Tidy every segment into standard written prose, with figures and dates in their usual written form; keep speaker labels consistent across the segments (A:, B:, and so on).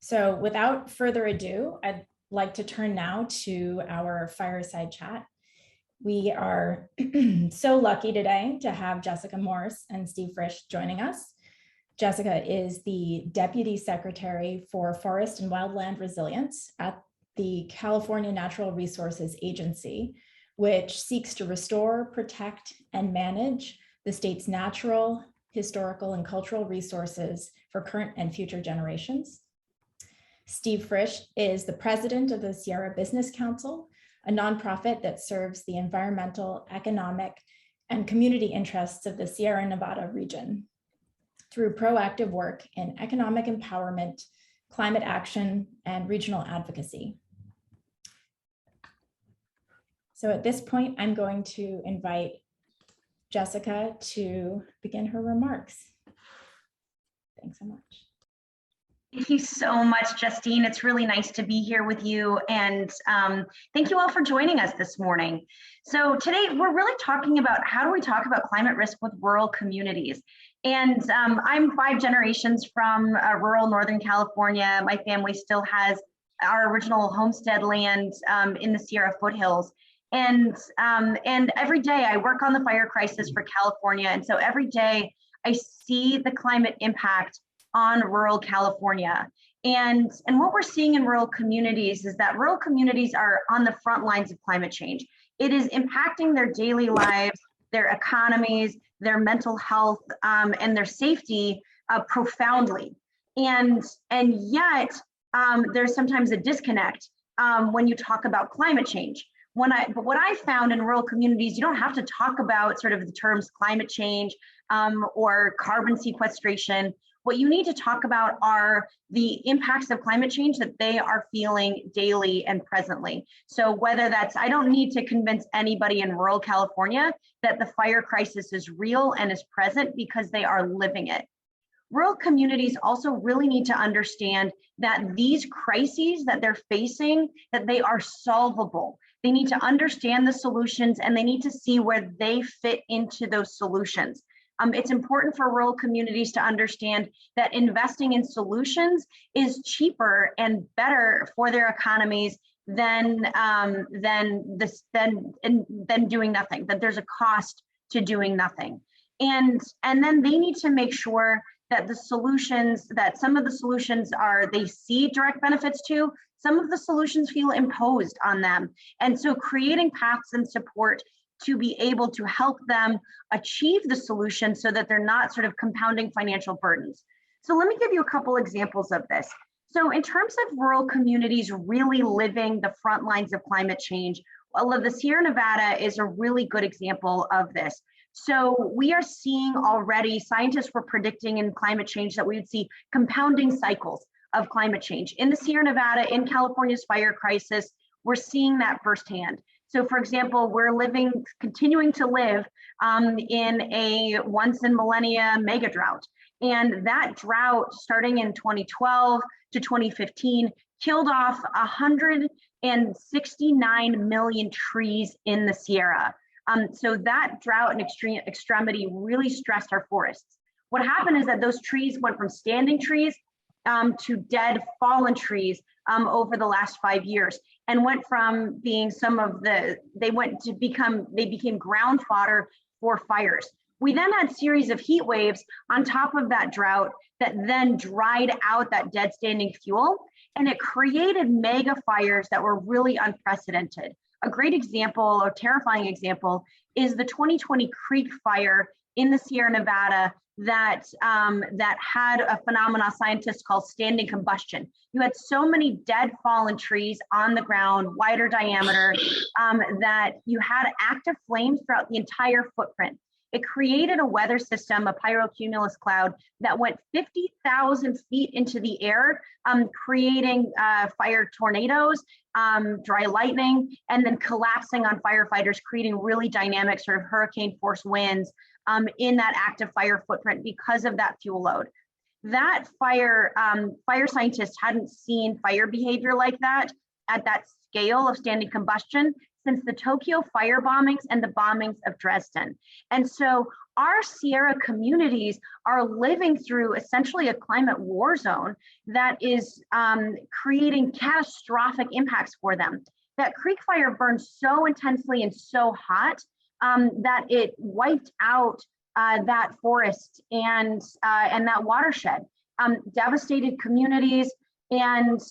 A: So without further ado, I'd like to turn now to our fireside chat. We are so lucky today to have Jessica Morse and Steve Frisch joining us. Jessica is the Deputy Secretary for Forest and Wildland Resilience at the California Natural Resources Agency, which seeks to restore, protect, and manage the state's natural, historical, and cultural resources for current and future generations. Steve Frisch is the president of the Sierra Business Council, a nonprofit that serves the environmental, economic, and community interests of the Sierra Nevada region through proactive work in economic empowerment, climate action, and regional advocacy. So at this point, I'm going to invite Jessica to begin her remarks. Thanks so much.
B: Thank you so much, Justine. It's really nice to be here with you. And thank you all for joining us this morning. So today we're really talking about how do we talk about climate risk with rural communities. And I'm 5 generations from rural Northern California. My family still has our original homestead land in the Sierra foothills. And every day I work on the fire crisis for California. And so every day I see the climate impact on rural California. And what we're seeing in rural communities is that rural communities are on the front lines of climate change. It is impacting their daily lives, their economies, their mental health, and their safety profoundly. And yet there's sometimes a disconnect when you talk about climate change. But what I found in rural communities, you don't have to talk about sort of the terms climate change or carbon sequestration. What you need to talk about are the impacts of climate change that they are feeling daily and presently. So whether that's, I don't need to convince anybody in rural California that the fire crisis is real and is present because they are living it. Rural communities also really need to understand that these crises that they're facing, that they are solvable. They need to understand the solutions and they need to see where they fit into those solutions. It's important for rural communities to understand that investing in solutions is cheaper and better for their economies than doing nothing, that there's a cost to doing nothing. And then they need to make sure that the solutions, that some of the solutions are, they see direct benefits to, some of the solutions feel imposed on them. And so creating paths and support to be able to help them achieve the solution so that they're not sort of compounding financial burdens. So let me give you a couple examples of this. So in terms of rural communities really living the front lines of climate change, well, the Sierra Nevada is a really good example of this. So we are seeing already, scientists were predicting in climate change that we would see compounding cycles of climate change. In the Sierra Nevada, in California's fire crisis, we're seeing that firsthand. So for example, we're continuing to live in a once in millennia mega drought. And that drought starting in 2012 to 2015 killed off 169 million trees in the Sierra. So that drought and extremity really stressed our forests. What happened is that those trees went from standing trees to dead fallen trees over the last 5 years, and went from being they became ground fodder for fires. We then had a series of heat waves on top of that drought that then dried out that dead standing fuel, and it created mega fires that were really unprecedented. A great example, or terrifying example, is the 2020 Creek Fire in the Sierra Nevada that had a phenomena scientists call standing combustion. You had so many dead fallen trees on the ground, wider diameter, that you had active flames throughout the entire footprint. It created a weather system, a pyrocumulus cloud, that went 50,000 feet into the air, creating fire tornadoes, dry lightning, and then collapsing on firefighters, creating really dynamic sort of hurricane force winds in that active fire footprint because of that fuel load. That fire scientists hadn't seen fire behavior like that at that scale of standing combustion since the Tokyo fire bombings and the bombings of Dresden. And so our Sierra communities are living through essentially a climate war zone that is creating catastrophic impacts for them. That creek fire burned so intensely and so hot that it wiped out that forest and that watershed, devastated communities, and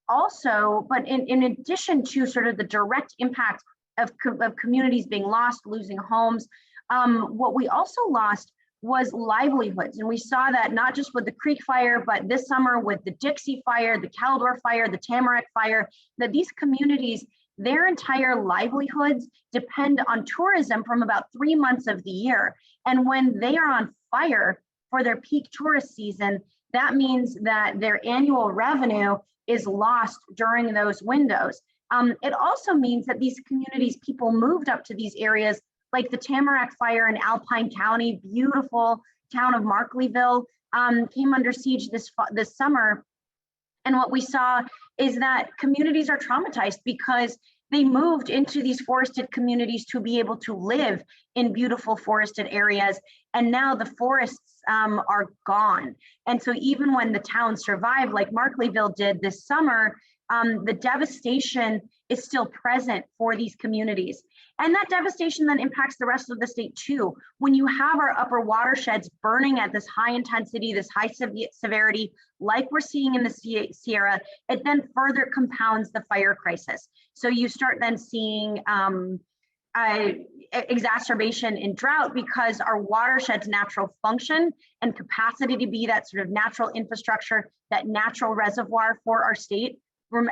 B: also, but in addition to sort of the direct impact of communities being lost, losing homes, what we also lost was livelihoods. And we saw that not just with the creek fire, but this summer with the Dixie fire, the Caldor fire, the Tamarack fire, that these communities, their entire livelihoods depend on tourism from about 3 months of the year. And when they are on fire for their peak tourist season, that means that their annual revenue is lost during those windows. It also means that these communities, people moved up to these areas like the Tamarack fire in Alpine County, beautiful town of Markleeville, came under siege this summer. And what we saw is that communities are traumatized because they moved into these forested communities to be able to live in beautiful forested areas. And now the forests are gone. And so even when the town survived, like Markleeville did this summer, the devastation is still present for these communities. And that devastation then impacts the rest of the state too. When you have our upper watersheds burning at this high intensity, this high severity, like we're seeing in the Sierra, it then further compounds the fire crisis. So you start then seeing exacerbation in drought because our watershed's natural function and capacity to be that sort of natural infrastructure, that natural reservoir for our state.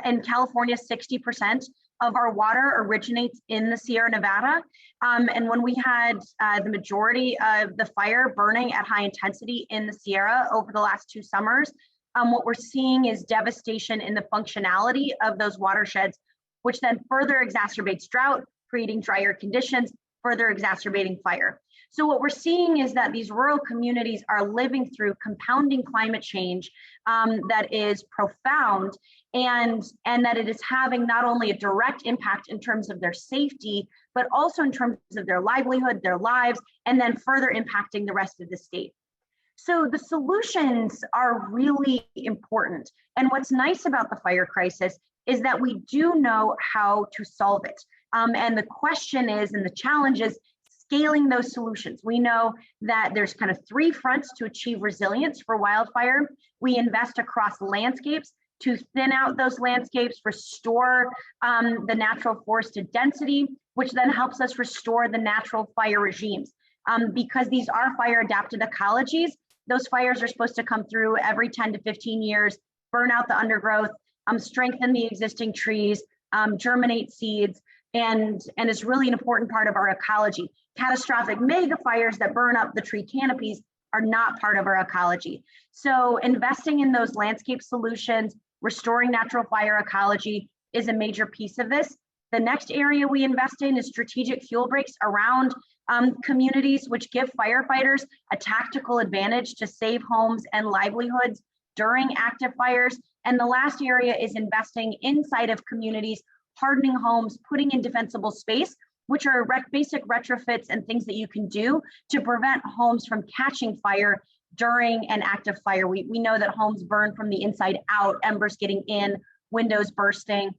B: In California, 60% of our water originates in the Sierra Nevada. And when we had the majority of the fire burning at high intensity in the Sierra over the last 2 summers, what we're seeing is devastation in the functionality of those watersheds, which then further exacerbates drought, creating drier conditions, further exacerbating fire. So what we're seeing is that these rural communities are living through compounding climate change that is profound, and that it is having not only a direct impact in terms of their safety, but also in terms of their livelihood, their lives, and then further impacting the rest of the state. So the solutions are really important. And what's nice about the fire crisis is that we do know how to solve it. And the question is, and the challenge is, scaling those solutions. We know that there's kind of 3 fronts to achieve resilience for wildfire. We invest across landscapes to thin out those landscapes, restore the natural forested density, which then helps us restore the natural fire regimes. Because these are fire adapted ecologies, those fires are supposed to come through every 10 to 15 years, burn out the undergrowth, strengthen the existing trees, germinate seeds, and is really an important part of our ecology. Catastrophic mega fires that burn up the tree canopies are not part of our ecology. So investing in those landscape solutions, restoring natural fire ecology is a major piece of this. The next area we invest in is strategic fuel breaks around communities, which give firefighters a tactical advantage to save homes and livelihoods during active fires. And the last area is investing inside of communities, hardening homes, putting in defensible space, which are basic retrofits and things that you can do to prevent homes from catching fire during an active fire. We know that homes burn from the inside out, embers getting in, windows bursting,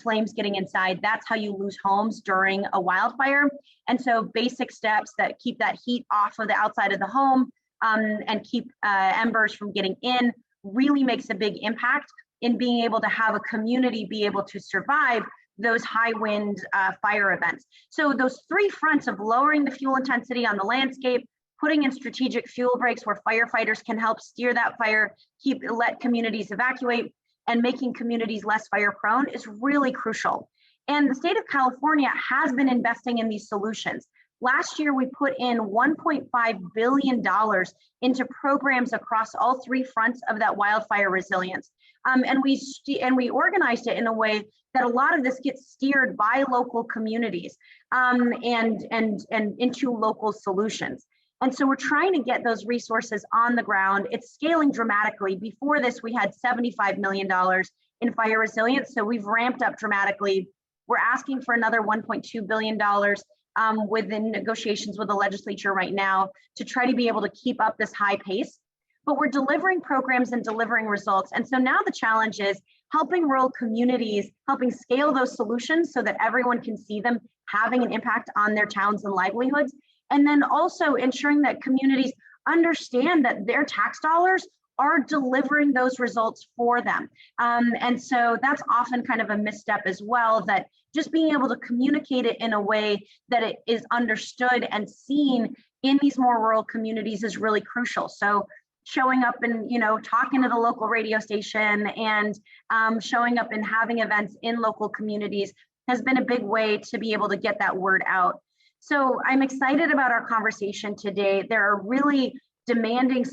B: flames getting inside. That's how you lose homes during a wildfire. And so basic steps that keep that heat off of the outside of the home and keep embers from getting in really makes a big impact in being able to have a community be able to survive those high wind fire events. So those 3 fronts of lowering the fuel intensity on the landscape, putting in strategic fuel breaks where firefighters can help steer that fire, let communities evacuate, and making communities less fire prone is really crucial. And the state of California has been investing in these solutions. Last year, we put in $1.5 billion into programs across all 3 fronts of that wildfire resilience. And we organized it in a way that a lot of this gets steered by local communities and into local solutions. And so we're trying to get those resources on the ground. It's scaling dramatically. Before this, we had $75 million in fire resilience. So we've ramped up dramatically We're asking for another $1.2 billion within negotiations with the legislature right now to try to be able to keep up this high pace. But we're delivering programs and delivering results. And so now the challenge is helping rural communities, helping scale those solutions so that everyone can see them having an impact on their towns and livelihoods. And then also ensuring that communities understand that their tax dollars are delivering those results for them. And so that's often kind of a misstep as well, that just being able to communicate it in a way that it is understood and seen in these more rural communities is really crucial. So showing up and, you know, talking to the local radio station and showing up and having events in local communities has been a big way to be able to get that word out. So I'm excited about our conversation today. There are really demanding,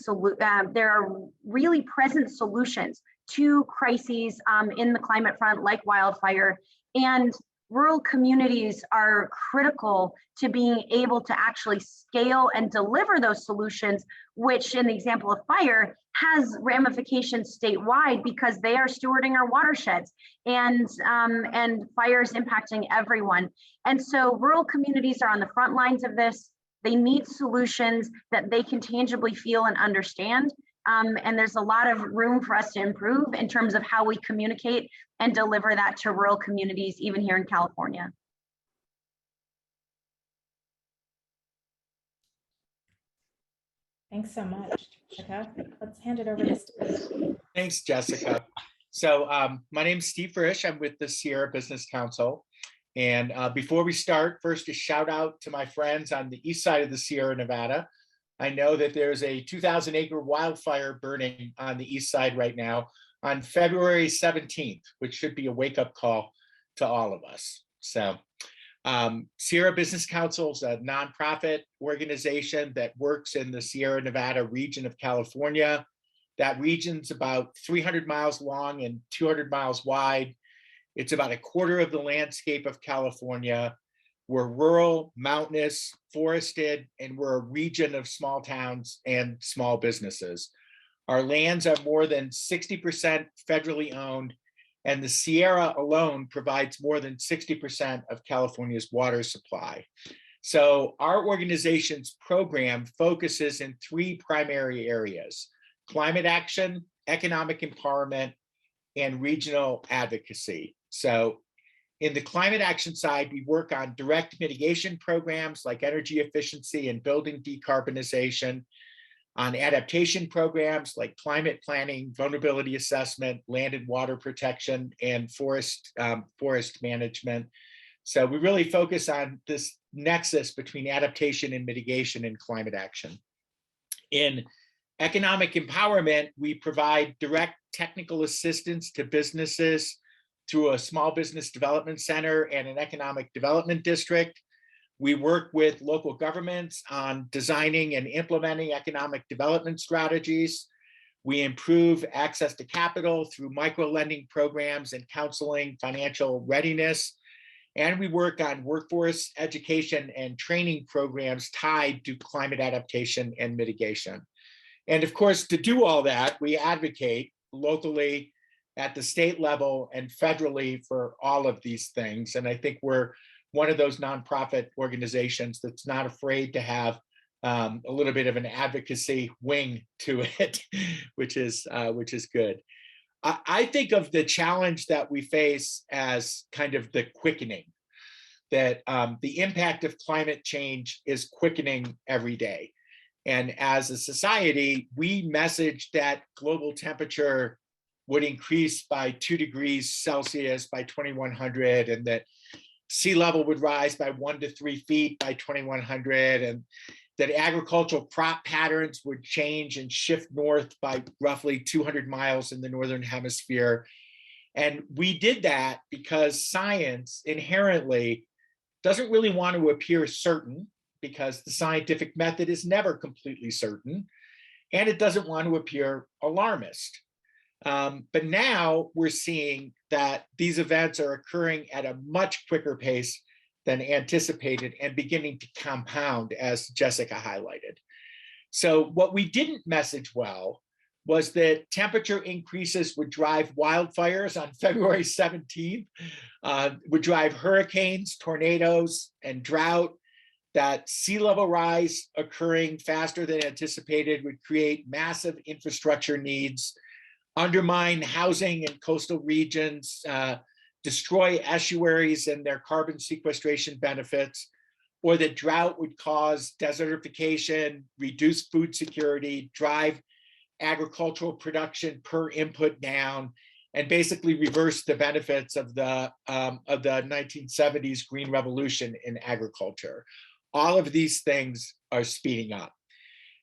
B: there are really present solutions to crises in the climate front, like wildfire, and rural communities are critical to being able to actually scale and deliver those solutions, which in the example of fire has ramifications statewide because they are stewarding our watersheds and fires impacting everyone. And so rural communities are on the front lines of this. They need solutions that they can tangibly feel and understand. And there's a lot of room for us to improve in terms of how we communicate and deliver that to rural communities, even here in California.
A: Thanks so much, Jessica. Let's hand it over to Steve.
C: Thanks, Jessica. So my name is Steve Frisch. I'm with the Sierra Business Council. And before we start, first a shout out to my friends on the east side of the Sierra Nevada. I know that there's a 2,000-acre wildfire burning on the east side right now on February 17th, which should be a wake-up call to all of us. So Sierra Business Council is a nonprofit organization that works in the Sierra Nevada region of California. That region's about 300 miles long and 200 miles wide. It's about a quarter of the landscape of California. We're rural, mountainous, forested, and we're a region of small towns and small businesses. Our lands are more than 60% federally owned, and the Sierra alone provides more than 60% of California's water supply. So our organization's program focuses in three primary areas: climate action, economic empowerment, and regional advocacy. So in the climate action side, we work on direct mitigation programs like energy efficiency and building decarbonization, on adaptation programs like climate planning, vulnerability assessment, land and water protection, and forest management. So we really focus on this nexus between adaptation and mitigation in climate action. In economic empowerment, we provide direct technical assistance to businesses through a small business development center and an economic development district. We work with local governments on designing and implementing economic development strategies. We improve access to capital through micro-lending programs and counseling financial readiness. And we work on workforce education and training programs tied to climate adaptation and mitigation. And of course, to do all that, we advocate locally, at the state level, and federally for all of these things. And I think we're one of those nonprofit organizations that's not afraid to have a little bit of an advocacy wing to it, which is good. I think of the challenge that we face as kind of the quickening, that the impact of climate change is quickening every day. And as a society, we message that global temperature would increase by 2 degrees Celsius by 2100, and that sea level would rise by 1 to 3 feet by 2100, and that agricultural crop patterns would change and shift north by roughly 200 miles in the Northern Hemisphere. And we did that because science inherently doesn't really want to appear certain, because the scientific method is never completely certain, and it doesn't want to appear alarmist. But now we're seeing that these events are occurring at a much quicker pace than anticipated and beginning to compound, as Jessica highlighted. So what we didn't message well was that temperature increases would drive wildfires on February 17th, would drive hurricanes, tornadoes, and drought, that sea level rise occurring faster than anticipated would create massive infrastructure needs, undermine housing in coastal regions, destroy estuaries and their carbon sequestration benefits, or that drought would cause desertification, reduce food security, drive agricultural production per input down, and basically reverse the benefits of the 1970s Green Revolution in agriculture. All of these things are speeding up.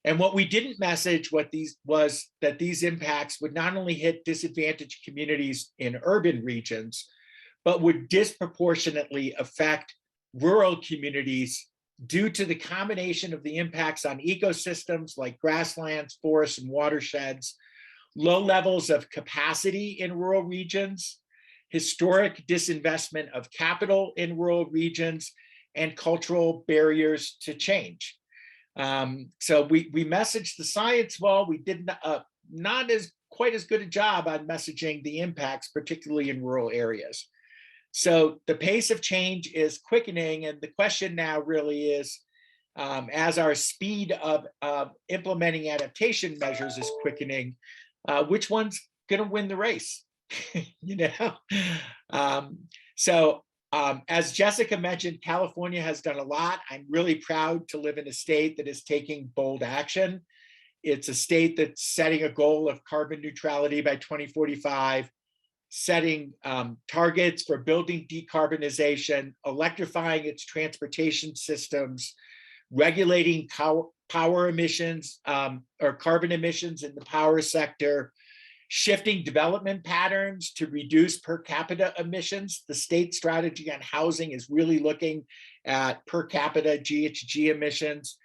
C: And what we didn't message was that these impacts would not only hit disadvantaged communities in urban regions, but would disproportionately affect rural communities due to the combination of the impacts on ecosystems like grasslands, forests, and watersheds, low levels of capacity in rural regions, historic disinvestment of capital in rural regions, and cultural barriers to change. So we messaged the science well. We did not quite as good a job on messaging the impacts, particularly in rural areas. So the pace of change is quickening, and the question now really is, as our speed of implementing adaptation measures is quickening, which one's going to win the race? As Jessica mentioned, California has done a lot. I'm really proud to live in a state that is taking bold action. It's a state that's setting a goal of carbon neutrality by 2045, setting targets for building decarbonization, electrifying its transportation systems, regulating power emissions or carbon emissions in the power sector, shifting development patterns to reduce per capita emissions. The state strategy on housing is really looking at per capita GHG emissions,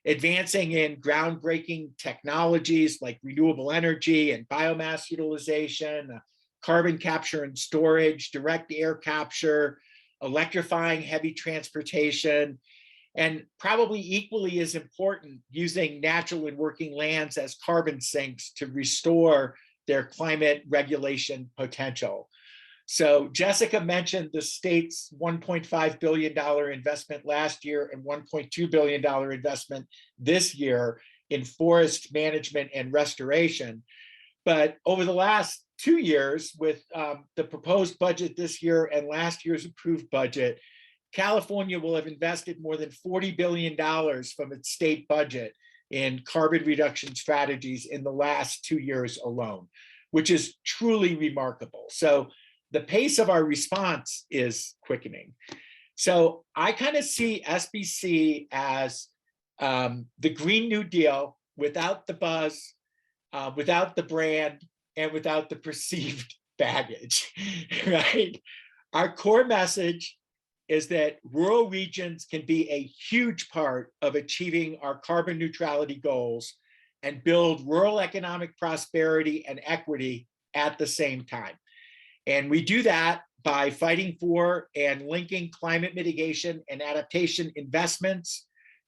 C: advancing in groundbreaking technologies like renewable energy and biomass utilization, carbon capture and storage, direct air capture, electrifying heavy transportation, and probably equally as important, using natural and working lands as carbon sinks to restore their climate regulation potential. So Jessica mentioned the state's $1.5 billion investment last year and $1.2 billion investment this year in forest management and restoration. But over the last 2 years, with the proposed budget this year and last year's approved budget, California will have invested more than $40 billion from its state budget in carbon reduction strategies in the last 2 years alone, which is truly remarkable. So the pace of our response is quickening. So I kind of see SBC as the Green New Deal without the buzz, without the brand, and without the perceived baggage, right? Our core message is that rural regions can be a huge part of achieving our carbon neutrality goals and build rural economic prosperity and equity at the same time. And we do that by fighting for and linking climate mitigation and adaptation investments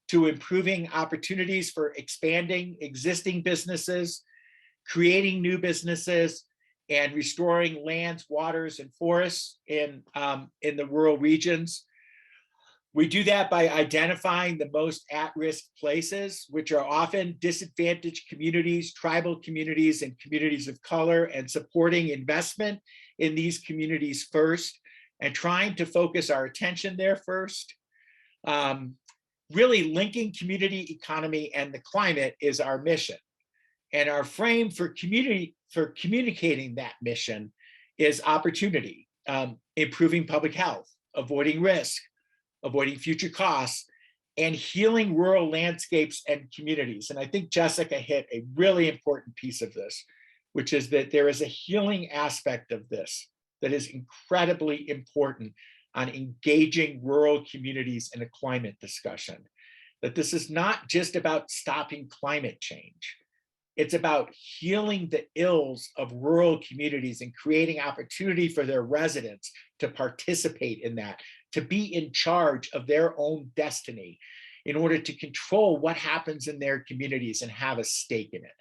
C: to improving opportunities for expanding existing businesses, creating new businesses, and restoring lands, waters, and forests in the rural regions. We do that by identifying the most at-risk places, which are often disadvantaged communities, tribal communities, and communities of color, and supporting investment in these communities first, and trying to focus our attention there first. Really linking community economy and the climate is our mission. And our frame for communicating that mission is opportunity, improving public health, avoiding risk, avoiding future costs, and healing rural landscapes and communities. And I think Jessica hit a really important piece of this, which is that there is a healing aspect of this that is incredibly important on engaging rural communities in a climate discussion. That this is not just about stopping climate change. It's about healing the ills of rural communities and creating opportunity for their residents to participate in that, to be in charge of their own destiny in order to control what happens in their communities and have a stake in it.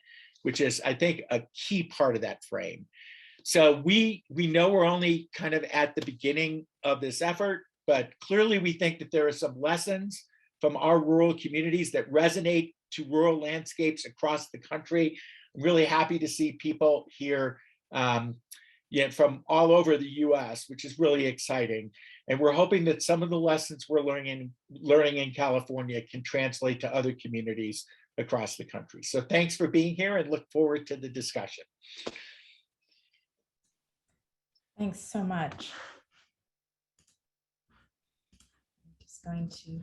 C: which is, I think, a key part of that frame. So we know we're only kind of at the beginning of this effort, but clearly we think that there are some lessons from our rural communities that resonate to rural landscapes across the country. I'm really happy to see people here from all over the US, which is really exciting. And we're hoping that some of the lessons we're learning in California can translate to other communities across the country. So thanks for being here and look forward to the discussion.
A: Thanks so much. I'm just going to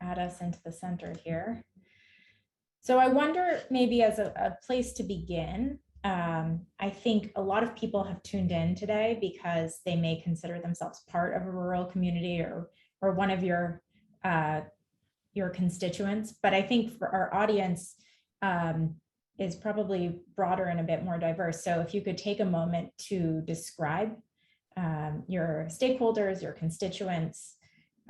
A: add us into the center here. So I wonder, maybe as a place to begin, I think a lot of people have tuned in today because they may consider themselves part of a rural community or one of your constituents. But I think for our audience is probably broader and a bit more diverse. So if you could take a moment to describe your stakeholders, your constituents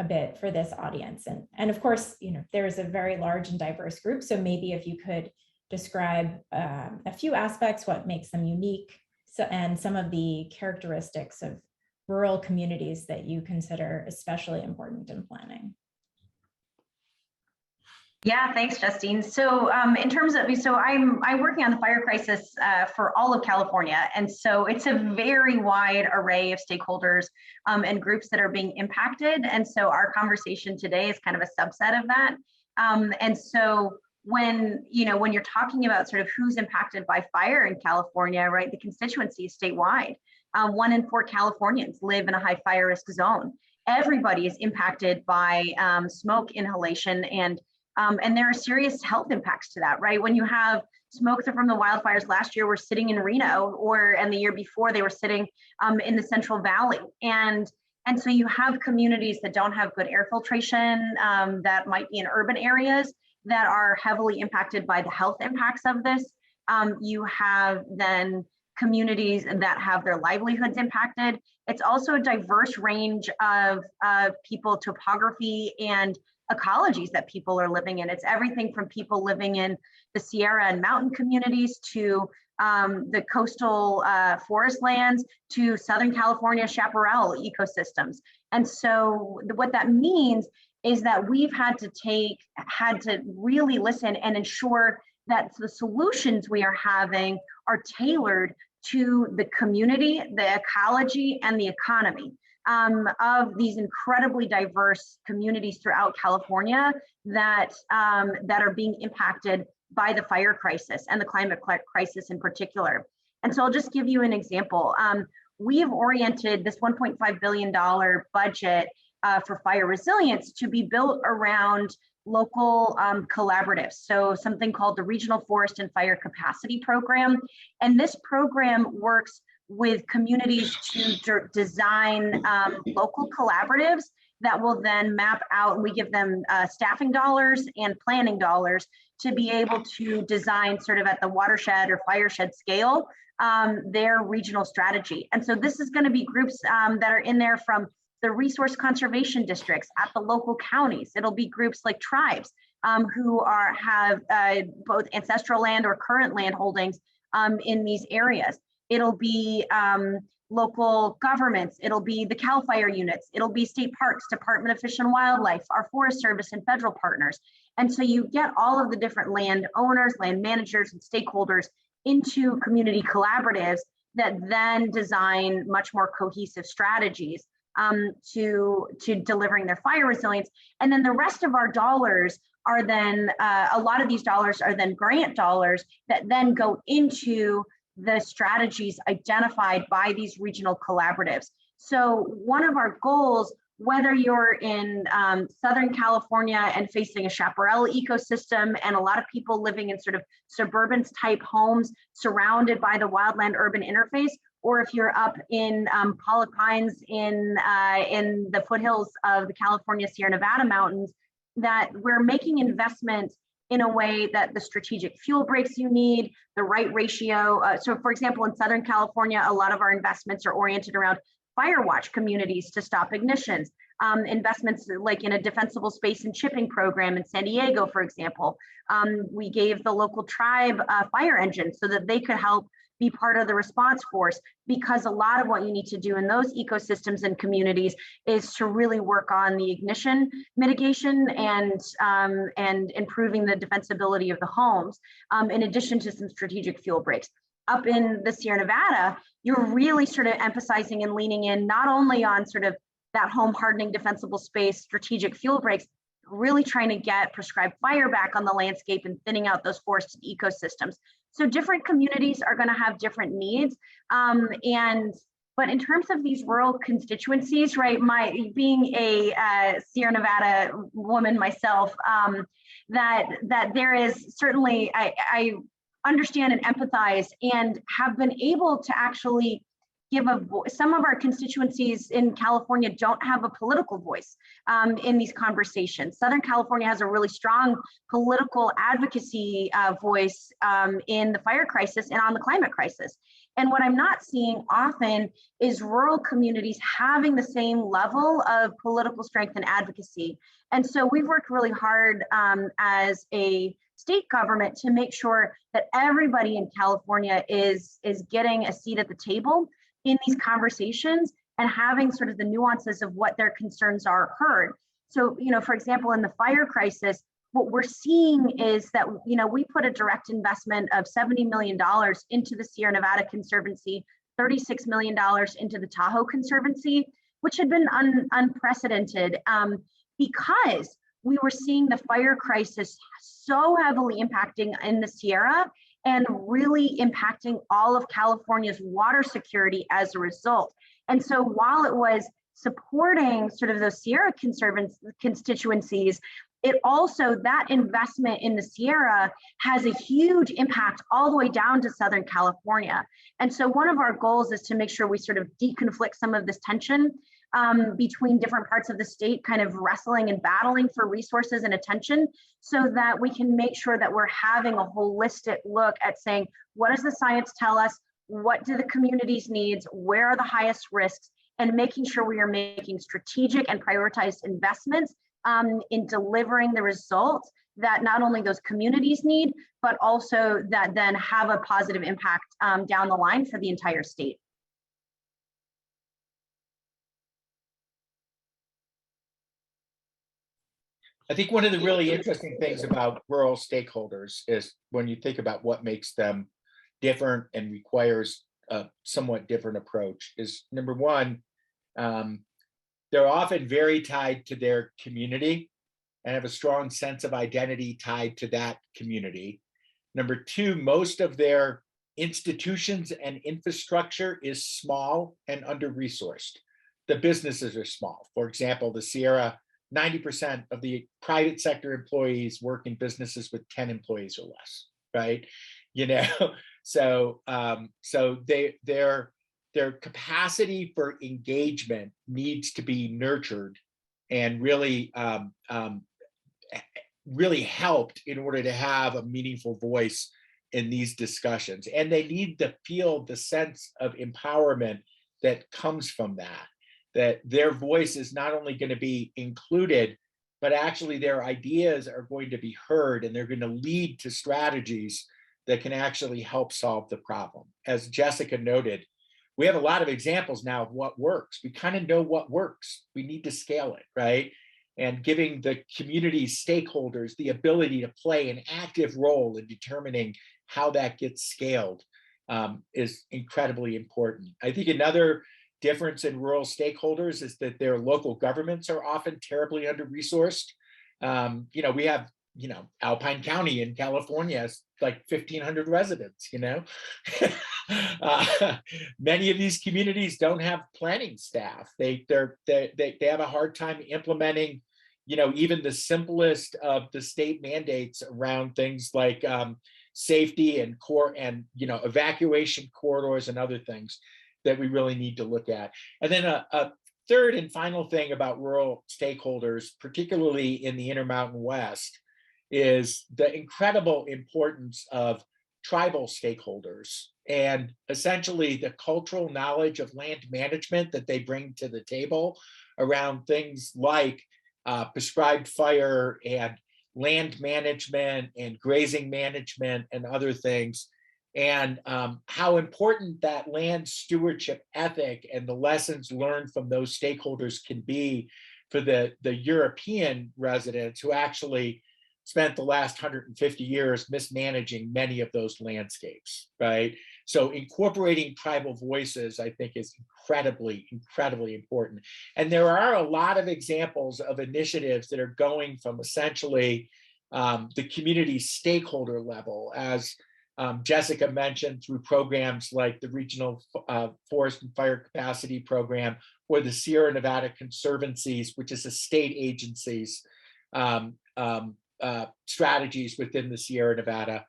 A: a bit for this audience. And of course, there is a very large and diverse group. So maybe if you could describe a few aspects, what makes them unique, and some of the characteristics of rural communities that you consider especially important in planning.
B: Yeah, thanks, Justine. So in terms of, I'm working on the fire crisis for all of California. And so it's a very wide array of stakeholders and groups that are being impacted. And so our conversation today is kind of a subset of that. And so when you're talking about sort of who's impacted by fire in California, right, the constituency is statewide. 1 in 4 Californians live in a high fire risk zone. Everybody is impacted by smoke inhalation, and there are serious health impacts to that, right? When you have smoke from the wildfires last year were sitting in Reno, and the year before they were sitting in the Central Valley. And so you have communities that don't have good air filtration, that might be in urban areas that are heavily impacted by the health impacts of this. You have then communities that have their livelihoods impacted. It's also a diverse range of people, topography, and ecologies that people are living in. It's everything from people living in the Sierra and mountain communities to the coastal forest lands to Southern California chaparral ecosystems. And so what that means is that we've had to really listen and ensure that the solutions we are having are tailored to the community, the ecology, and the economy of these incredibly diverse communities throughout California that are being impacted by the fire crisis and the climate crisis in particular. And so I'll just give you an example. We have oriented this $1.5 billion budget for fire resilience to be built around local collaboratives. So something called the Regional Forest and Fire Capacity Program. And this program works with communities to design local collaboratives that will then map out, and we give them staffing dollars and planning dollars to be able to design sort of at the watershed or fireshed scale their regional strategy. And so this is going to be groups that are in there from the resource conservation districts at the local counties. It'll be groups like tribes who have both ancestral land or current land holdings in these areas. It'll be local governments. It'll be the CALE fire units. It'll be state parks, Department of Fish and Wildlife, our Forest Service, and federal partners. And so you get all of the different land owners, land managers, and stakeholders into community collaboratives that then design much more cohesive strategies to delivering their fire resilience. And then the rest of our dollars are then, a lot of these dollars are then grant dollars that then go into the strategies identified by these regional collaboratives. So one of our goals, whether you're in Southern California and facing a chaparral ecosystem and a lot of people living in sort of suburban type homes surrounded by the wildland urban interface, or if you're up in Pollock Pines in the foothills of the California Sierra Nevada mountains, that we're making investments in a way that the strategic fuel breaks you need, the right ratio. So for example, in Southern California, a lot of our investments are oriented around fire watch communities to stop ignitions, investments like in a defensible space and chipping program in San Diego, for example. We gave the local tribe a fire engine so that they could help be part of the response force, because a lot of what you need to do in those ecosystems and communities is to really work on the ignition mitigation and improving the defensibility of the homes, in addition to some strategic fuel breaks. Up in the Sierra Nevada, you're really sort of emphasizing and leaning in not only on sort of that home hardening defensible space, strategic fuel breaks, really trying to get prescribed fire back on the landscape and thinning out those forested ecosystems. So different communities are going to have different needs. But in terms of these rural constituencies, right, being a Sierra Nevada woman myself, that there is certainly, I understand and empathize and have been able to actually give a voice. Some of our constituencies in California don't have a political voice in these conversations. Southern California has a really strong political advocacy voice in the fire crisis and on the climate crisis. And what I'm not seeing often is rural communities having the same level of political strength and advocacy. And so we've worked really hard as a state government to make sure that everybody in California is getting a seat at the table in these conversations and having sort of the nuances of what their concerns are heard. So, for example, in the fire crisis, what we're seeing is that, we put a direct investment of $70 million into the Sierra Nevada Conservancy, $36 million into the Tahoe Conservancy, which had been unprecedented because we were seeing the fire crisis so heavily impacting in the Sierra and really impacting all of California's water security as a result. And so while it was supporting sort of those Sierra constituencies, it also, that investment in the Sierra has a huge impact all the way down to Southern California. And so one of our goals is to make sure we sort of deconflict some of this tension between different parts of the state, kind of wrestling and battling for resources and attention, so that we can make sure that we're having a holistic look at saying, what does the science tell us? What do the communities needs? Where are the highest risks? And making sure we are making strategic and prioritized investments in delivering the results that not only those communities need, but also that then have a positive impact down the line for the entire state.
C: I think one of the really interesting things about rural stakeholders is when you think about what makes them different and requires a somewhat different approach is, number one, they're often very tied to their community and have a strong sense of identity tied to that community. Number two, most of their institutions and infrastructure is small and under-resourced. The businesses are small. For example, the Sierra, 90% of the private sector employees work in businesses with 10 employees or less, right? So their capacity for engagement needs to be nurtured and really helped in order to have a meaningful voice in these discussions. And they need to feel the sense of empowerment that comes from that their voice is not only going to be included, but actually their ideas are going to be heard and they're going to lead to strategies that can actually help solve the problem. As Jessica noted, we have a lot of examples now of what works. We kind of know what works. We need to scale it, right? And giving the community stakeholders the ability to play an active role in determining how that gets scaled is incredibly important. I think another difference in rural stakeholders is that their local governments are often terribly under-resourced. We have, Alpine County in California has like 1,500 residents, Many of these communities don't have planning staff. They have a hard time implementing, even the simplest of the state mandates around things like safety and evacuation corridors and other things that we really need to look at. And then a third and final thing about rural stakeholders, particularly in the Intermountain West, is the incredible importance of tribal stakeholders and essentially the cultural knowledge of land management that they bring to the table around things like prescribed fire and land management and grazing management and other things, and how important that land stewardship ethic and the lessons learned from those stakeholders can be for the European residents who actually spent the last 150 years mismanaging many of those landscapes, right? So incorporating tribal voices, I think, is incredibly, incredibly important. And there are a lot of examples of initiatives that are going from essentially the community stakeholder level, as Jessica mentioned, through programs like the Regional Forest and Fire Capacity Program, or the Sierra Nevada Conservancies, which is a state agency's strategies within the Sierra Nevada,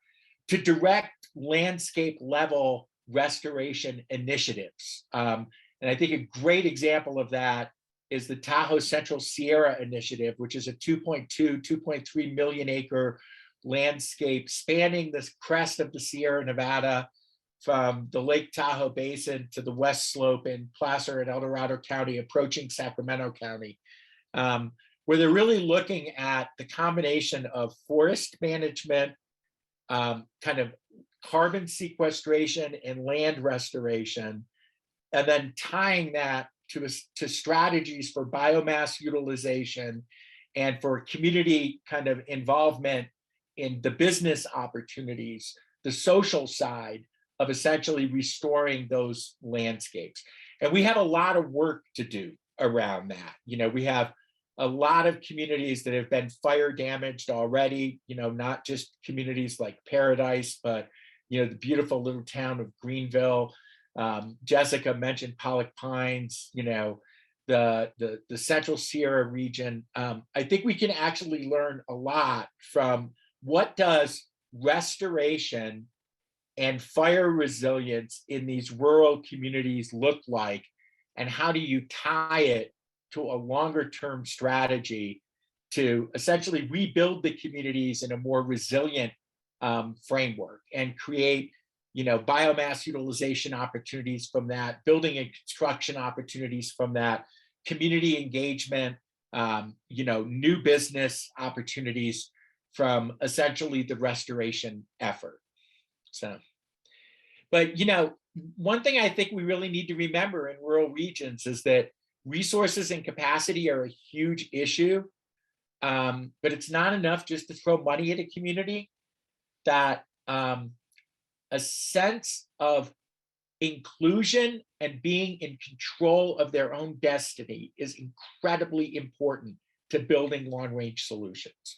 C: to direct landscape level restoration initiatives. And I think a great example of that is the Tahoe Central Sierra Initiative, which is a 2.3 million acre landscape spanning the crest of the Sierra Nevada from the Lake Tahoe Basin to the west slope in Placer and El Dorado County, approaching Sacramento County, where they're really looking at the combination of forest management, kind of carbon sequestration and land restoration, and then tying that to strategies for biomass utilization and for community kind of involvement in the business opportunities, the social side of essentially restoring those landscapes. And we have a lot of work to do around that. You know, we have a lot of communities that have been fire damaged already, you know, not just communities like Paradise, but, you know, the beautiful little town of Greenville. Jessica mentioned Pollock Pines, you know, the Central Sierra region. I think we can actually learn a lot from what does restoration and fire resilience in these rural communities look like, and how do you tie it to a longer term strategy to essentially rebuild the communities in a more resilient framework and create, you know, biomass utilization opportunities from that, building and construction opportunities from that, community engagement, you know, new business opportunities from essentially the restoration effort. So, but, you know, one thing I think we really need to remember in rural regions is that resources and capacity are a huge issue, but it's not enough just to throw money at a community. That a sense of inclusion and being in control of their own destiny is incredibly important to building long-range solutions.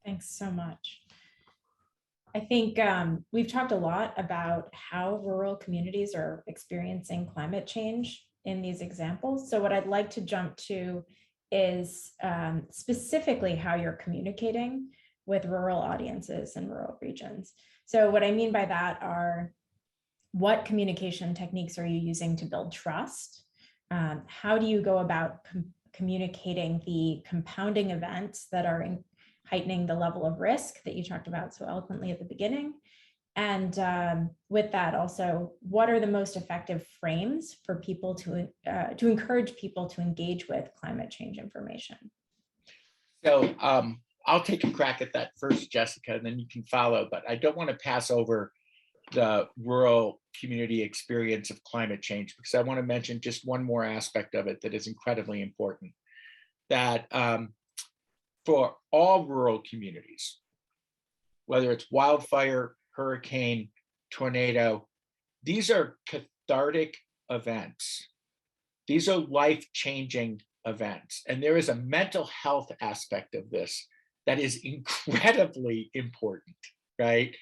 A: Thanks so much. I think we've talked a lot about how rural communities are experiencing climate change in these examples. So what I'd like to jump to is specifically how you're communicating with rural audiences in rural regions. So what I mean by that are, what communication techniques are you using to build trust? How do you go about communicating the compounding events that are heightening the level of risk that you talked about so eloquently at the beginning? And with that also, what are the most effective frames for people to encourage people to engage with climate change information?
C: So I'll take a crack at that first, Jessica, and then you can follow, but I don't want to pass over the rural community experience of climate change, because I want to mention just one more aspect of it that is incredibly important. That for all rural communities, whether it's wildfire, hurricane, tornado, these are cathartic events. These are life-changing events. And there is a mental health aspect of this that is incredibly important, right?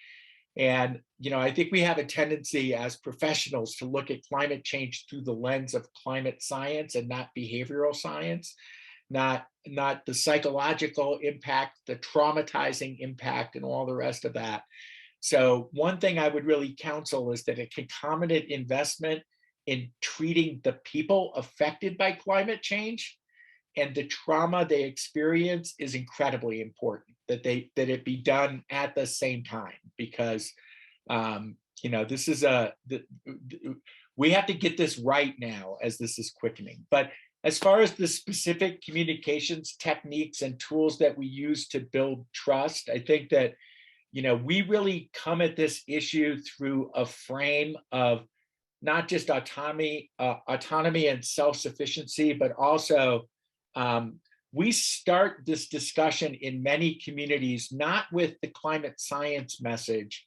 C: And, you know, I think we have a tendency as professionals to look at climate change through the lens of climate science and not behavioral science, not the psychological impact, the traumatizing impact, and all the rest of that. So one thing I would really counsel is that a concomitant investment in treating the people affected by climate change the trauma they experience is incredibly important, that it be done at the same time, because this is we have to get this right now as this is quickening. But as far as the specific communications techniques and tools that we use to build trust, I think that, we really come at this issue through a frame of not just autonomy and self-sufficiency, but also we start this discussion in many communities, not with the climate science message,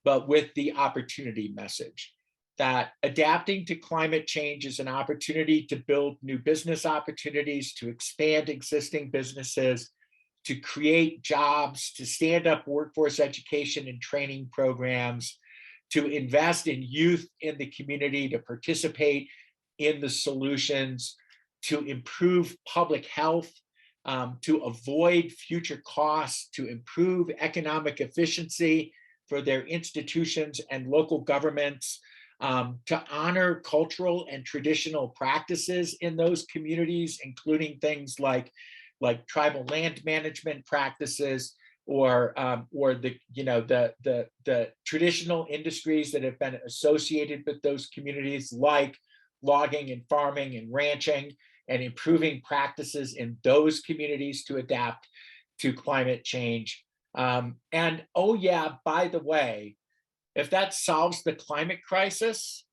C: but with the opportunity message, that adapting to climate change is an opportunity to build new business opportunities, to expand existing businesses, to create jobs, to stand up workforce education and training programs, to invest in youth in the community, to participate in the solutions, to improve public health, to avoid future costs, to improve economic efficiency for their institutions and local governments, to honor cultural and traditional practices in those communities, including things like tribal land management practices, or the traditional industries that have been associated with those communities, like logging and farming and ranching, and improving practices in those communities to adapt to climate change. And oh yeah, by the way, if that solves the climate crisis,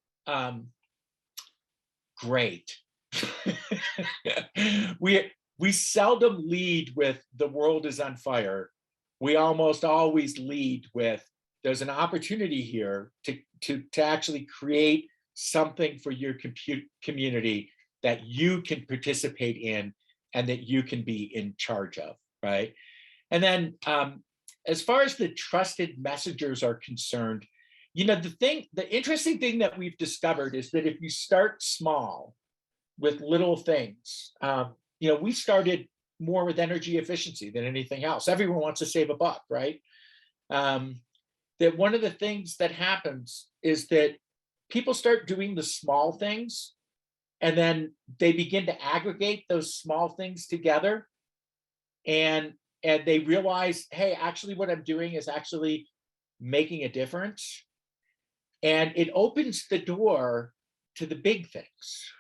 C: great. We seldom lead with the world is on fire. We almost always lead with there's an opportunity here to actually create something for your community that you can participate in and that you can be in charge of, right? And then as far as the trusted messengers are concerned, the interesting thing that we've discovered is that if you start small with little things, we started more with energy efficiency than anything else. Everyone wants to save a buck, right? That one of the things that happens is that people start doing the small things, and then they begin to aggregate those small things together, and they realize, hey, actually what I'm doing is actually making a difference. And it opens the door to the big things.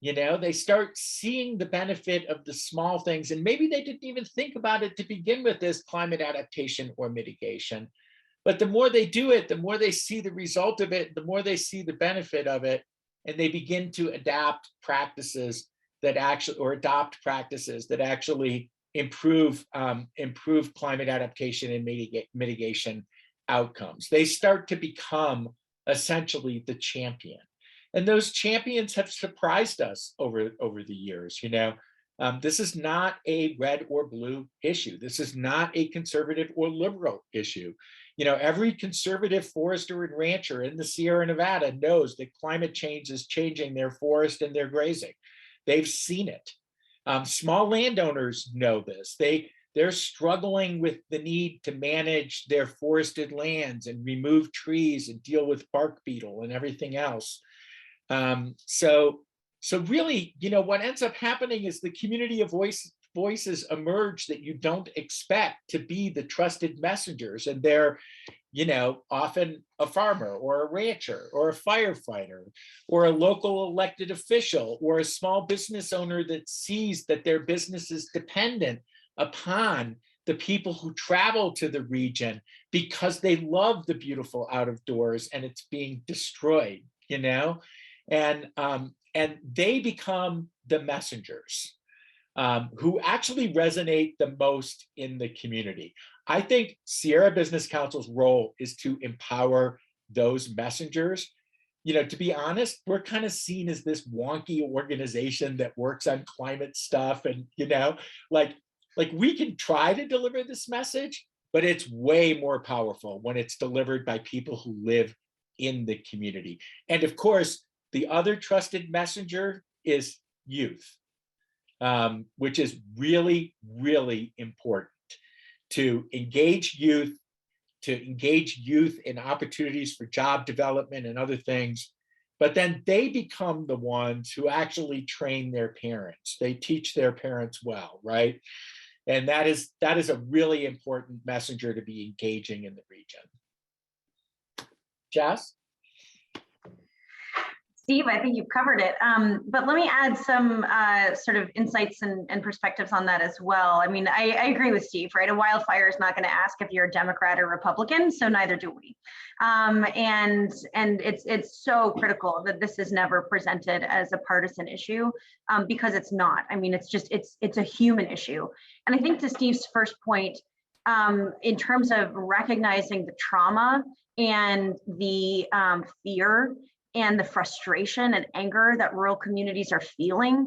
C: They start seeing the benefit of the small things, and maybe they didn't even think about it to begin with as climate adaptation or mitigation. But the more they do it, the more they see the result of it, the more they see the benefit of it, and they begin to adopt practices that adopt practices that actually improve climate adaptation and mitigation outcomes. They start to become essentially the champion. And those champions have surprised us over the years. This is not a red or blue issue. This is not a conservative or liberal issue. Every conservative forester and rancher in the Sierra Nevada knows that climate change is changing their forest and their grazing. They've seen it. Small landowners know this. They're struggling with the need to manage their forested lands and remove trees and deal with bark beetle and everything else. So really, what ends up happening is the community of voices emerge that you don't expect to be the trusted messengers. And they're, often a farmer or a rancher or a firefighter or a local elected official or a small business owner that sees that their business is dependent upon the people who travel to the region because they love the beautiful out of doors and it's being destroyed, and they become the messengers who actually resonate the most in the community. I think Sierra Business Council's role is to empower those messengers. To be honest, we're kind of seen as this wonky organization that works on climate stuff, and like we can try to deliver this message, but it's way more powerful when it's delivered by people who live in the community. And of course, the other trusted messenger is youth, which is really, really important to engage youth in opportunities for job development and other things. But then they become the ones who actually train their parents. They teach their parents well, right? And that is a really important messenger to be engaging in the region. Jess?
B: Steve, I think you've covered it, but let me add some sort of insights and perspectives on that as well. I mean, I agree with Steve, right? A wildfire is not going to ask if you're a Democrat or Republican, so neither do we. And it's so critical that this is never presented as a partisan issue, because it's not. I mean, it's a human issue. And I think to Steve's first point, in terms of recognizing the trauma and the fear and the frustration and anger that rural communities are feeling,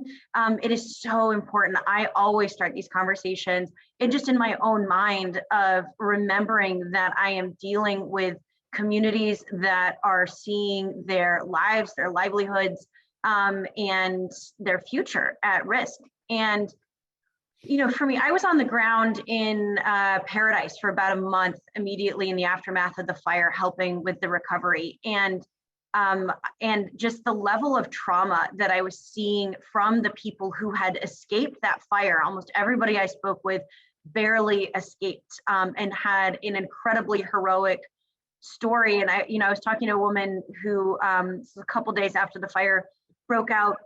B: it is so important. I always start these conversations and just in my own mind of remembering that I am dealing with communities that are seeing their lives, their livelihoods, and their future at risk. And for me, I was on the ground in Paradise for about a month immediately in the aftermath of the fire, helping with the recovery. And just the level of trauma that I was seeing from the people who had escaped that fire. Almost everybody I spoke with barely escaped, and had an incredibly heroic story. And I was talking to a woman who, a couple days after the fire broke out,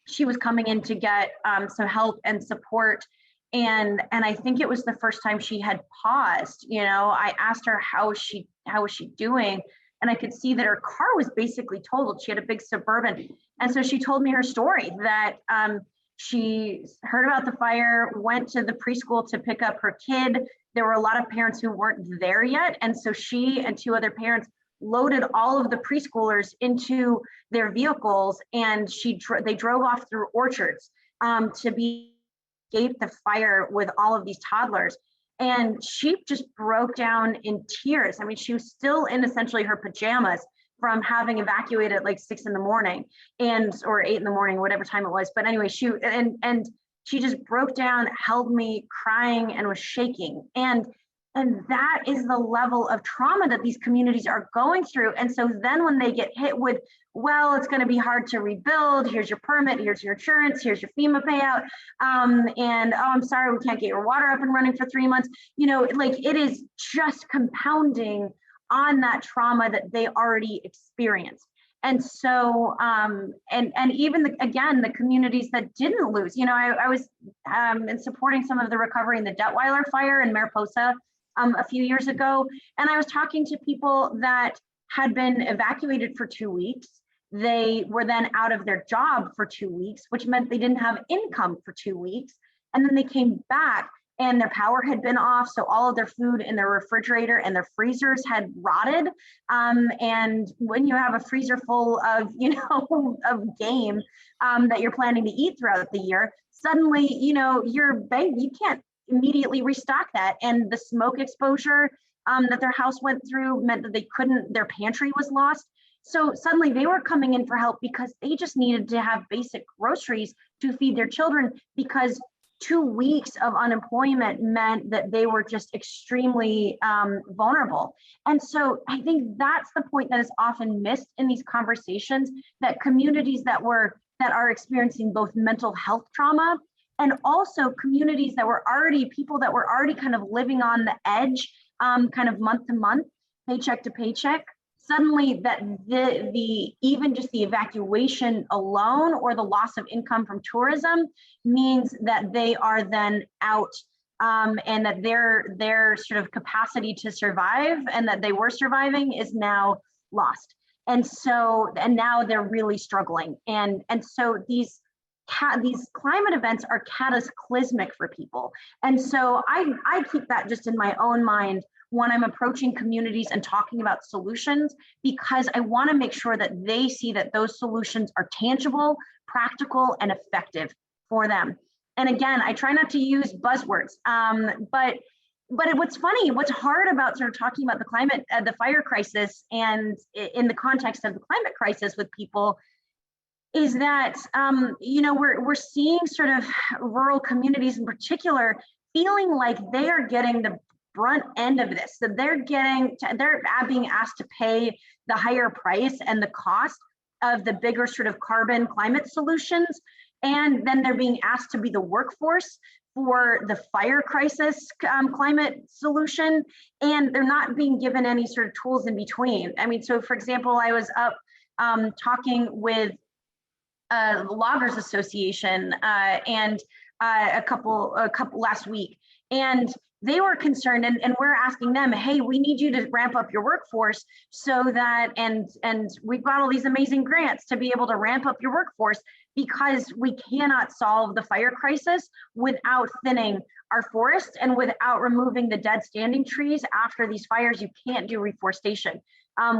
B: she was coming in to get some help and support. And I think it was the first time she had paused. I asked her how was she doing? And I could see that her car was basically totaled. She had a big Suburban. And so she told me her story that she heard about the fire, went to the preschool to pick up her kid. There were a lot of parents who weren't there yet. And so she and two other parents loaded all of the preschoolers into their vehicles, and they drove off through orchards to escape the fire with all of these toddlers. And she just broke down in tears. I mean, she was still in essentially her pajamas from having evacuated at like 6 in the morning or 8 in the morning, whatever time it was. But anyway, she just broke down, held me crying, and was shaking. And that is the level of trauma that these communities are going through. And so then when they get hit with, well, it's going to be hard to rebuild. Here's your permit. Here's your insurance. Here's your FEMA payout. And oh, I'm sorry, we can't get your water up and running for 3 months. It is just compounding on that trauma that they already experienced. And so, and even the communities that didn't lose, I was in supporting some of the recovery in the Detweiler fire in Mariposa a few years ago. And I was talking to people that had been evacuated for 2 weeks. They were then out of their job for 2 weeks, which meant they didn't have income for 2 weeks. And then they came back and their power had been off. So all of their food in their refrigerator and their freezers had rotted. And when you have a freezer full of, of game that you're planning to eat throughout the year, suddenly, you can't immediately restock that. And the smoke exposure that their house went through meant that their pantry was lost. So suddenly they were coming in for help because they just needed to have basic groceries to feed their children, because 2 weeks of unemployment meant that they were just extremely vulnerable. And so I think that's the point that is often missed in these conversations, that communities that are experiencing both mental health trauma and also communities that were already, people that were already kind of living on the edge, kind of month to month, paycheck to paycheck, suddenly that even just the evacuation alone or the loss of income from tourism means that they are then out, and that their sort of capacity to survive and that they were surviving is now lost. And now they're really struggling. And so these climate events are cataclysmic for people. And so I keep that just in my own mind when I'm approaching communities and talking about solutions, because I want to make sure that they see that those solutions are tangible, practical, and effective for them. And again, I try not to use buzzwords, but what's hard about sort of talking about the fire crisis and in the context of the climate crisis with people is that, we're seeing sort of rural communities in particular feeling like they are getting the brunt end of this, that they're being asked to pay the higher price and the cost of the bigger sort of carbon climate solutions. And then they're being asked to be the workforce for the fire crisis climate solution. And they're not being given any sort of tools in between. I mean, so for example, I was up talking with the Loggers Association and a couple last week. And they were concerned, and we're asking them, hey, we need you to ramp up your workforce so that, and we've got all these amazing grants to be able to ramp up your workforce, because we cannot solve the fire crisis without thinning our forest and without removing the dead standing trees after these fires. You can't do reforestation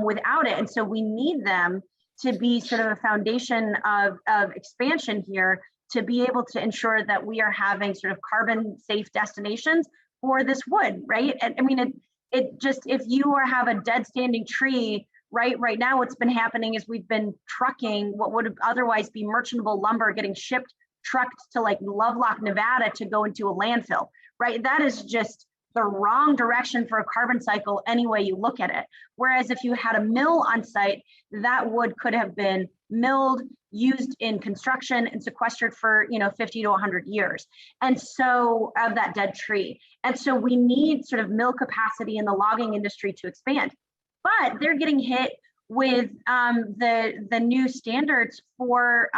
B: without it. And so we need them to be sort of a foundation of expansion here to be able to ensure that we are having sort of carbon safe destinations for this wood, right? And I mean, it just, if you have a dead standing tree, right now what's been happening is we've been trucking what would otherwise be merchantable lumber getting trucked to like Lovelock, Nevada to go into a landfill, right? That is just the wrong direction for a carbon cycle any way you look at it. Whereas if you had a mill on site, that wood could have been milled, used in construction, and sequestered for 50 to 100 years. And so of that dead tree. And so we need sort of mill capacity in the logging industry to expand. But they're getting hit with the new standards for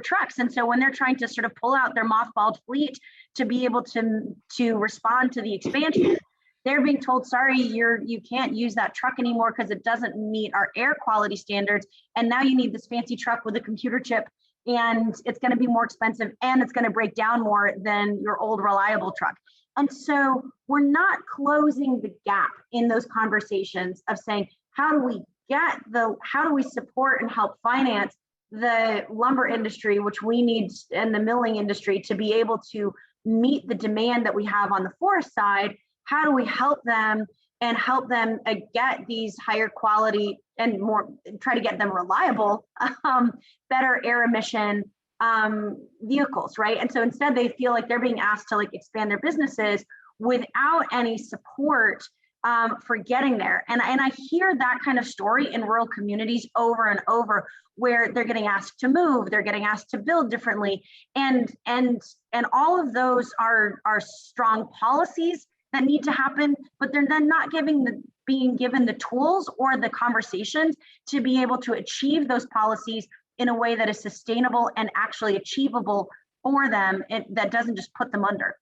B: trucks. And so when they're trying to sort of pull out their mothballed fleet to be able to respond to the expansion, they're being told, sorry, you can't use that truck anymore because it doesn't meet our air quality standards. And now you need this fancy truck with a computer chip, and it's going to be more expensive, and it's going to break down more than your old reliable truck. And so we're not closing the gap in those conversations of saying, how do we support and help finance the lumber industry, which we need, and the milling industry, to be able to meet the demand that we have on the forest side? How do we help them and help them get these higher quality and more, try to get them reliable, better air emission vehicles, right? And so instead they feel like they're being asked to like expand their businesses without any support for getting there. And I hear that kind of story in rural communities over and over, where they're getting asked to move, they're getting asked to build differently. And all of those are strong policies that need to happen, but they're then not being given the tools or the conversations to be able to achieve those policies in a way that is sustainable and actually achievable for them, that doesn't just put them under.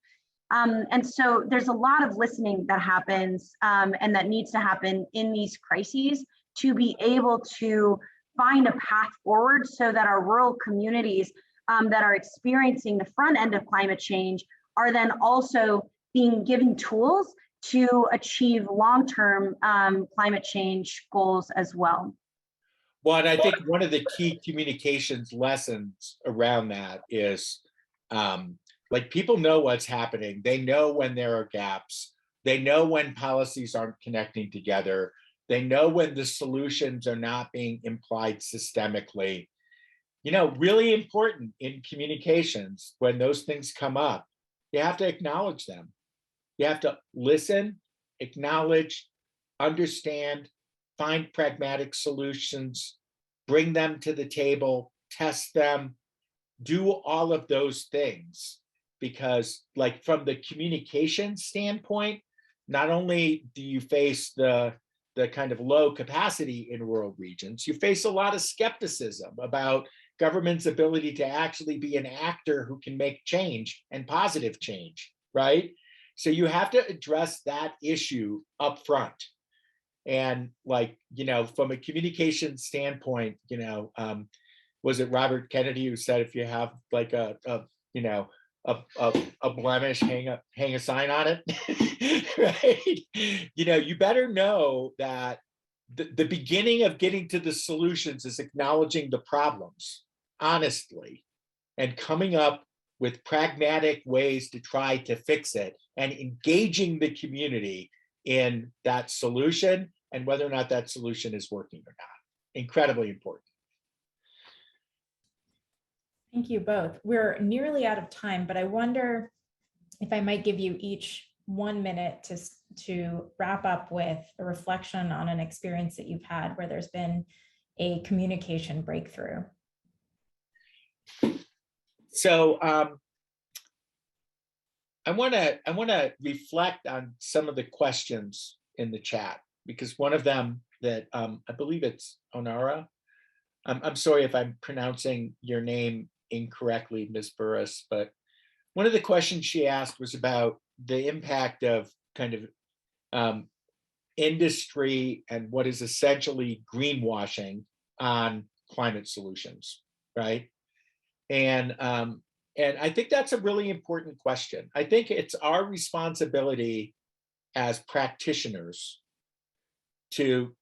B: And so there's a lot of listening that happens and that needs to happen in these crises to be able to find a path forward so that our rural communities that are experiencing the front end of climate change are then also being given tools to achieve long-term climate change goals as well.
C: Well, and I think one of the key communications lessons around that is like, people know what's happening. They know when there are gaps. They know when policies aren't connecting together. They know when the solutions are not being implied systemically. Really important in communications, when those things come up, you have to acknowledge them. You have to listen, acknowledge, understand, find pragmatic solutions, bring them to the table, test them, do all of those things. Because like, from the communication standpoint, not only do you face the kind of low capacity in rural regions, you face a lot of skepticism about government's ability to actually be an actor who can make change, and positive change, right? So you have to address that issue up front. And like, from a communication standpoint, was it Robert Kennedy who said, if you have like a blemish, hang a sign on it, right? You better know that the beginning of getting to the solutions is acknowledging the problems honestly, and coming up with pragmatic ways to try to fix it, and engaging the community in that solution and whether or not that solution is working or not. Incredibly important.
A: Thank you both. We're nearly out of time, but I wonder if I might give you each 1 minute to wrap up with a reflection on an experience that you've had where there's been a communication breakthrough?
C: So I want to reflect on some of the questions in the chat, because one of them that I believe it's Onara. I'm sorry if I'm pronouncing your name incorrectly, Ms. Burris, but one of the questions she asked was about the impact of kind of industry and what is essentially greenwashing on climate solutions, right? And I think that's a really important question. I think it's our responsibility as practitioners to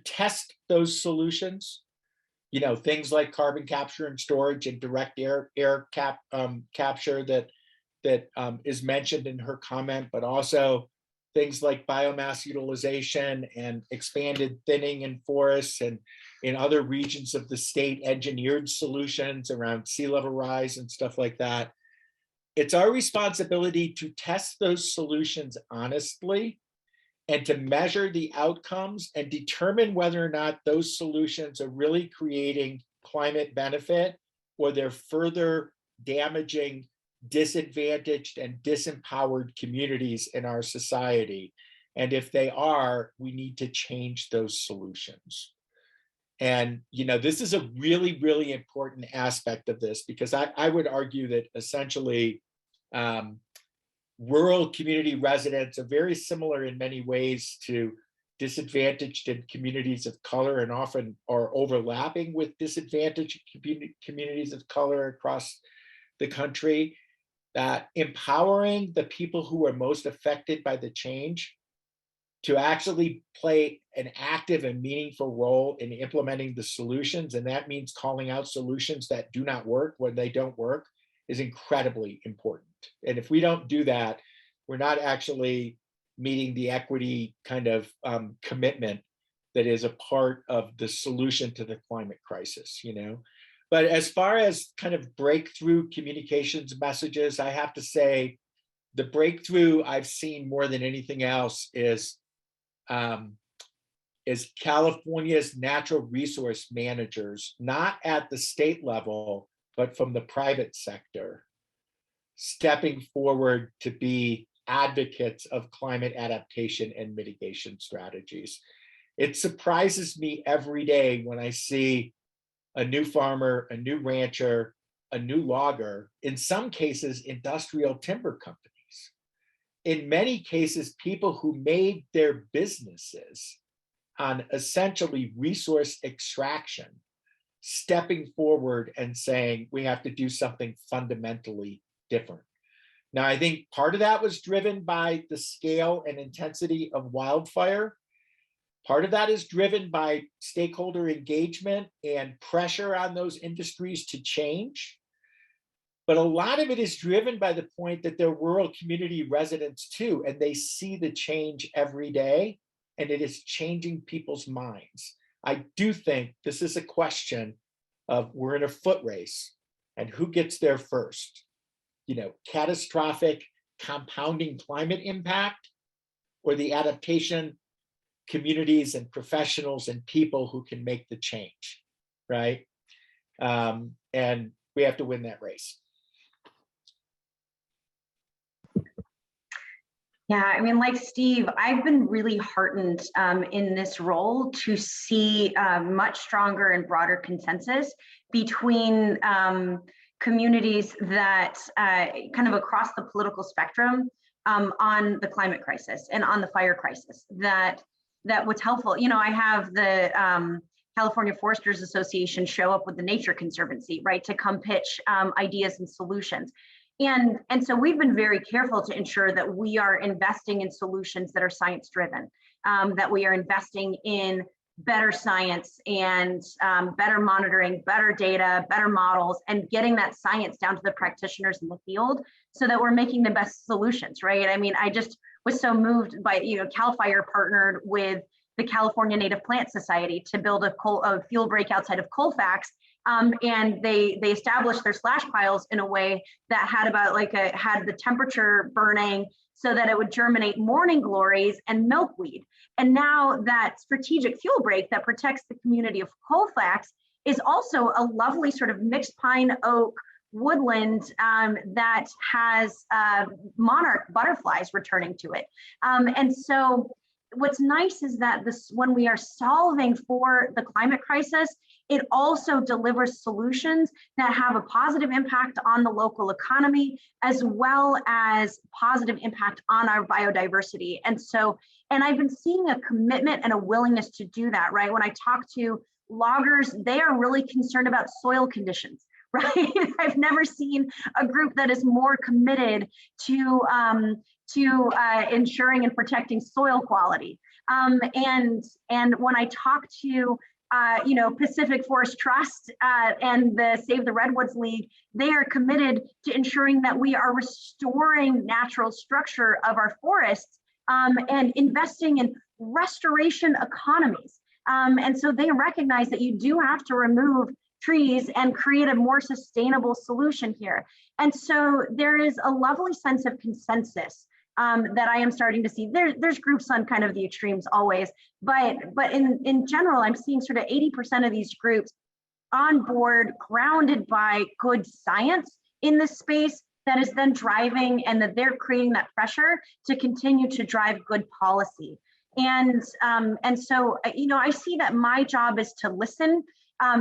C: test those solutions. You know, things like carbon capture and storage and direct air capture that is mentioned in her comment, but also things like biomass utilization and expanded thinning in forests, and in other regions of the state, engineered solutions around sea level rise and stuff like that. It's our responsibility to test those solutions honestly and to measure the outcomes and determine whether or not those solutions are really creating climate benefit, or they're further damaging disadvantaged and disempowered communities in our society. And if they are, we need to change those solutions. And, you know, this is a really, really important aspect of this, because I would argue that essentially rural community residents are very similar in many ways to disadvantaged and communities of color, and often are overlapping with disadvantaged communities of color across the country. That empowering the people who are most affected by the change to actually play an active and meaningful role in implementing the solutions, and that means calling out solutions that do not work when they don't work, is incredibly important. And if we don't do that, we're not actually meeting the equity kind of commitment that is a part of the solution to the climate crisis, you know? But as far as kind of breakthrough communications messages, I have to say the breakthrough I've seen more than anything else is California's natural resource managers, not at the state level, but from the private sector, stepping forward to be advocates of climate adaptation and mitigation strategies. It surprises me every day when I see a new farmer, a new rancher, a new logger, in some cases, industrial timber companies. In many cases, people who made their businesses on essentially resource extraction, stepping forward and saying, we have to do something fundamentally different. Now, I think part of that was driven by the scale and intensity of wildfire. Part of that is driven by stakeholder engagement and pressure on those industries to change. But a lot of it is driven by the point that they're rural community residents too, and they see the change every day, and it is changing people's minds. I do think this is a question of, we're in a foot race, and who gets there first? You know, catastrophic compounding climate impact, or the adaptation communities and professionals and people who can make the change, right? And we have to win that race.
B: Yeah, I mean, like Steve, I've been really heartened in this role to see much stronger and broader consensus between communities that kind of across the political spectrum on the climate crisis and on the fire crisis. That what's helpful, you know, I have the California Foresters Association show up with the Nature Conservancy, right, to come pitch ideas and solutions. And so we've been very careful to ensure that we are investing in solutions that are science driven, that we are investing in better science and better monitoring, better data, better models, and getting that science down to the practitioners in the field so that we're making the best solutions, right? I mean, I just was so moved by, you know, CAL FIRE partnered with the California Native Plant Society to build a fuel break outside of Colfax. And they established their slash piles in a way that had about had the temperature burning so that it would germinate morning glories and milkweed. And now that strategic fuel break that protects the community of Colfax is also a lovely sort of mixed pine oak woodland that has monarch butterflies returning to it. And so what's nice is that when we are solving for the climate crisis, it also delivers solutions that have a positive impact on the local economy, as well as positive impact on our biodiversity. And I've been seeing a commitment and a willingness to do that, right? When I talk to loggers, they are really concerned about soil conditions, right? I've never seen a group that is more committed to ensuring and protecting soil quality. And when I talk to Pacific Forest Trust and the Save the Redwoods League, they are committed to ensuring that we are restoring natural structure of our forests and investing in restoration economies. And so they recognize that you do have to remove trees and create a more sustainable solution here. And so there is a lovely sense of consensus that I am starting to see. There's groups on kind of the extremes always, but in general, I'm seeing sort of 80% of these groups on board, grounded by good science in this space that is then driving, and that they're creating that pressure to continue to drive good policy. And so, I see that my job is to listen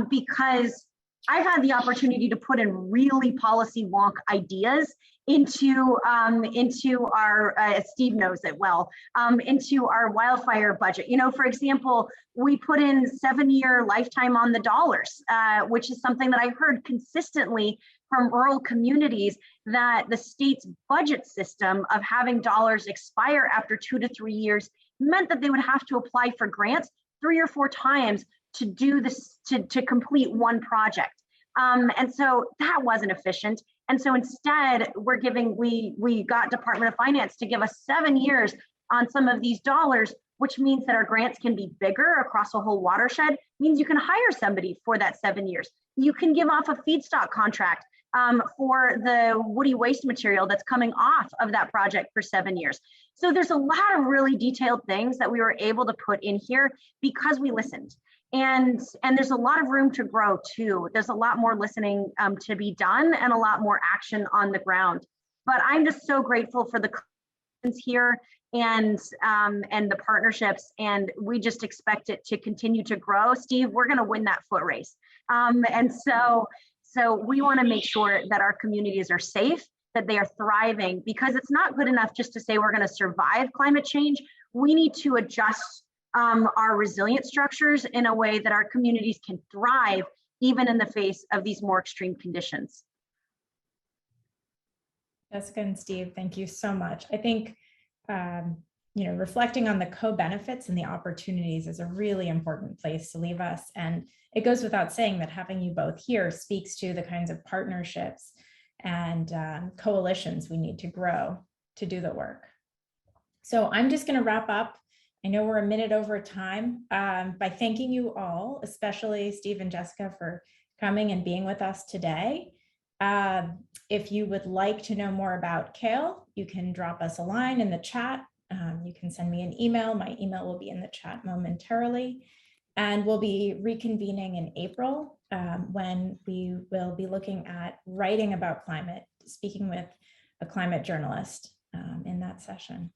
B: because I've had the opportunity to put in really policy wonk ideas into our, Steve knows it well, into our wildfire budget. For example, we put in 7-year lifetime on the dollars, which is something that I've heard consistently from rural communities, that the state's budget system of having dollars expire after 2 to 3 years meant that they would have to apply for grants 3 or 4 times to do this, to complete one project. And so that wasn't efficient. And so instead, we got Department of Finance to give us 7 years on some of these dollars, which means that our grants can be bigger across a whole watershed, means you can hire somebody for that 7 years. You can give off a feedstock contract for the woody waste material that's coming off of that project for 7 years. So there's a lot of really detailed things that we were able to put in here because we listened. And there's a lot of room to grow too. There's a lot more listening to be done and a lot more action on the ground. But I'm just so grateful for the here and the partnerships, and we just expect it to continue to grow. Steve, we're going to win that foot race. And so we want to make sure that our communities are safe, that they are thriving, because it's not good enough just to say we're going to survive climate change. We need to adjust our resilient structures in a way that our communities can thrive even in the face of these more extreme conditions.
A: Jessica and Steve, thank you so much. I think reflecting on the co-benefits and the opportunities is a really important place to leave us. And it goes without saying that having you both here speaks to the kinds of partnerships and coalitions we need to grow to do the work. So I'm just going to wrap up. I know we're a minute over time by thanking you all, especially Steve and Jessica, for coming and being with us today. If you would like to know more about CALE, you can drop us a line in the chat. You can send me an email. My email will be in the chat momentarily. And we'll be reconvening in April when we will be looking at writing about climate, speaking with a climate journalist in that session.